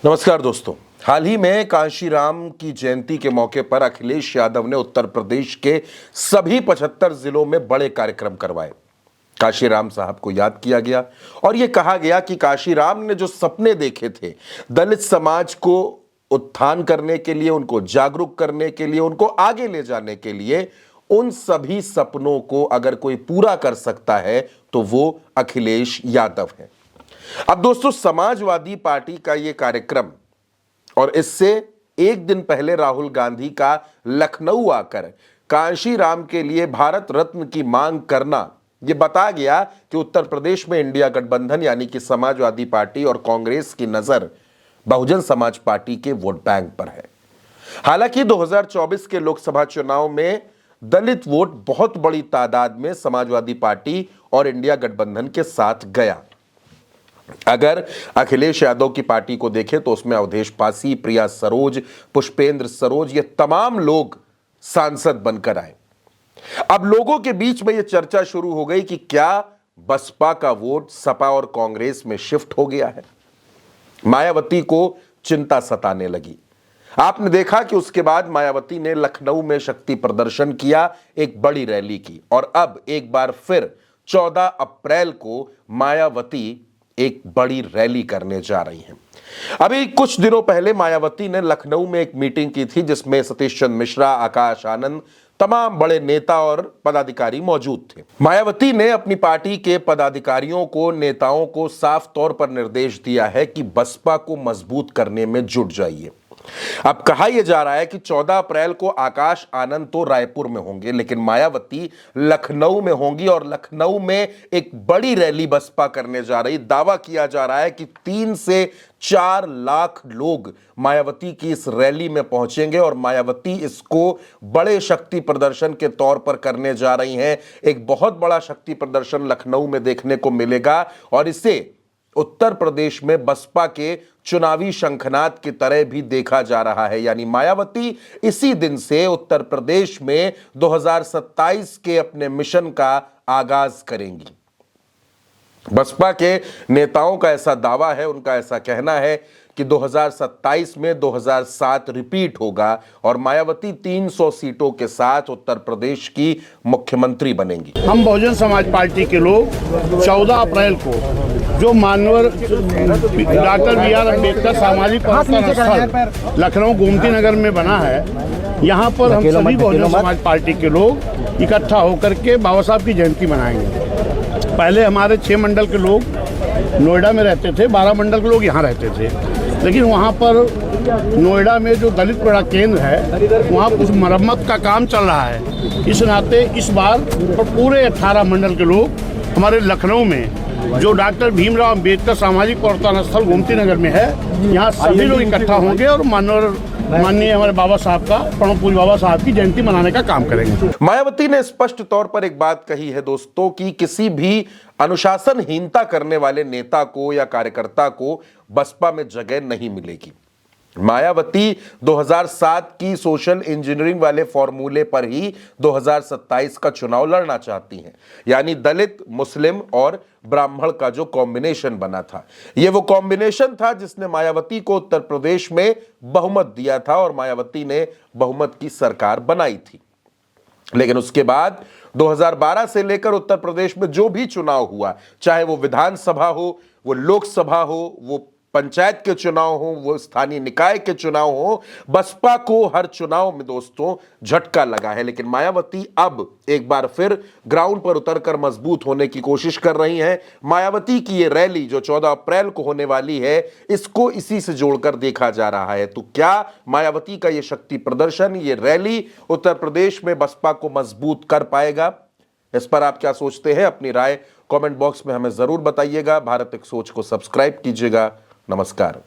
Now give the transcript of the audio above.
नमस्कार दोस्तों। हाल ही में कांशीराम की जयंती के मौके पर अखिलेश यादव ने उत्तर प्रदेश के सभी 75 जिलों में बड़े कार्यक्रम करवाए। कांशीराम साहब को याद किया गया और यह कहा गया कि कांशीराम ने जो सपने देखे थे दलित समाज को उत्थान करने के लिए, उनको जागरूक करने के लिए, उनको आगे ले जाने के लिए, उन सभी सपनों को अगर कोई पूरा कर सकता है तो वो अखिलेश यादव है। अब दोस्तों, समाजवादी पार्टी का यह कार्यक्रम और इससे एक दिन पहले राहुल गांधी का लखनऊ आकर कांशीराम के लिए भारत रत्न की मांग करना, यह बता गया कि उत्तर प्रदेश में इंडिया गठबंधन यानी कि समाजवादी पार्टी और कांग्रेस की नजर बहुजन समाज पार्टी के वोट बैंक पर है। हालांकि 2024 के लोकसभा चुनाव में दलित वोट बहुत बड़ी तादाद में समाजवादी पार्टी और इंडिया गठबंधन के साथ गया। अगर अखिलेश यादव की पार्टी को देखें तो उसमें अवधेश पासी, प्रिया सरोज, पुष्पेंद्र सरोज, ये तमाम लोग सांसद बनकर आए। अब लोगों के बीच में यह चर्चा शुरू हो गई कि क्या बसपा का वोट सपा और कांग्रेस में शिफ्ट हो गया है। मायावती को चिंता सताने लगी। आपने देखा कि उसके बाद मायावती ने लखनऊ में शक्ति प्रदर्शन किया, एक बड़ी रैली की और अब एक बार फिर 14 अप्रैल को मायावती एक बड़ी रैली करने जा रही हैं। अभी कुछ दिनों पहले मायावती ने लखनऊ में एक मीटिंग की थी जिसमें सतीश चंद्र मिश्रा, आकाश आनंद, तमाम बड़े नेता और पदाधिकारी मौजूद थे। मायावती ने अपनी पार्टी के पदाधिकारियों को, नेताओं को साफ तौर पर निर्देश दिया है कि बसपा को मजबूत करने में जुट जाइए। अब कहा यह जा रहा है कि 14 अप्रैल को आकाश आनंद तो रायपुर में होंगे, लेकिन मायावती लखनऊ में होंगी और लखनऊ में एक बड़ी रैली बसपा करने जा रही। दावा किया जा रहा है कि 3 से 4 लाख लोग मायावती की इस रैली में पहुंचेंगे और मायावती इसको बड़े शक्ति प्रदर्शन के तौर पर करने जा रही हैं। एक बहुत बड़ा शक्ति प्रदर्शन लखनऊ में देखने को मिलेगा और इसे उत्तर प्रदेश में बसपा के चुनावी शंखनाद की तरह भी देखा जा रहा है। यानी मायावती इसी दिन से उत्तर प्रदेश में 2027 के अपने मिशन का आगाज करेंगी। बसपा के नेताओं का ऐसा दावा है, उनका ऐसा कहना है कि 2027 में 2007 रिपीट होगा और मायावती 300 सीटों के साथ उत्तर प्रदेश की मुख्यमंत्री बनेंगी। हम बहुजन समाज पार्टी के लोग 14 अप्रैल को जो मानवर डॉक्टर बी.आर. अम्बेडकर सामाजिक पर्यटन स्थल लखनऊ गोमती नगर में बना है, यहाँ पर हम सभी बहुजन समाज पार्टी के लोग इकट्ठा होकर के बाबा साहब की जयंती मनाएंगे। पहले हमारे 6 मंडल के लोग नोएडा में रहते थे, 12 मंडल के लोग यहाँ रहते थे, लेकिन वहाँ पर नोएडा में जो दलित प्रड़ा केंद्र है वहाँ कुछ मरम्मत का काम चल रहा है। इस नाते इस बार पूरे 18 मंडल के लोग हमारे लखनऊ में जो डॉक्टर भीमराव अंबेडकर सामाजिक पर्यटन स्थल गोमती नगर में है, यहाँ सभी लोग इकट्ठा होंगे और माननीय हमारे बाबा साहब का, परम पूज्य बाबा साहब की जयंती मनाने का काम करेंगे। मायावती ने स्पष्ट तौर पर एक बात कही है दोस्तों कि किसी भी अनुशासनहीनता करने वाले नेता को या कार्यकर्ता को बसपा में जगह नहीं मिलेगी। मायावती 2007 की सोशल इंजीनियरिंग वाले फॉर्मूले पर ही 2027 का चुनाव लड़ना चाहती हैं। यानी दलित, मुस्लिम और ब्राह्मण का जो कॉम्बिनेशन बना था, यह वो कॉम्बिनेशन था जिसने मायावती को उत्तर प्रदेश में बहुमत दिया था और मायावती ने बहुमत की सरकार बनाई थी। लेकिन उसके बाद 2012 से लेकर उत्तर प्रदेश में जो भी चुनाव हुआ, चाहे वो विधानसभा हो, वो लोकसभा हो, वो पंचायत के चुनाव हो, वो स्थानीय निकाय के चुनाव हो, बसपा को हर चुनाव में दोस्तों झटका लगा है। लेकिन मायावती अब एक बार फिर ग्राउंड पर उतरकर मजबूत होने की कोशिश कर रही हैं। मायावती की ये रैली जो 14 अप्रैल को होने वाली है, इसको इसी से जोड़कर देखा जा रहा है। तो क्या मायावती का ये शक्ति प्रदर्शन, ये रैली उत्तर प्रदेश में बसपा को मजबूत कर पाएगा? इस पर आप क्या सोचते हैं? अपनी राय कमेंट बॉक्स में हमें जरूर बताइएगा। भारत एक सोच को सब्सक्राइब कीजिएगा। नमस्कार।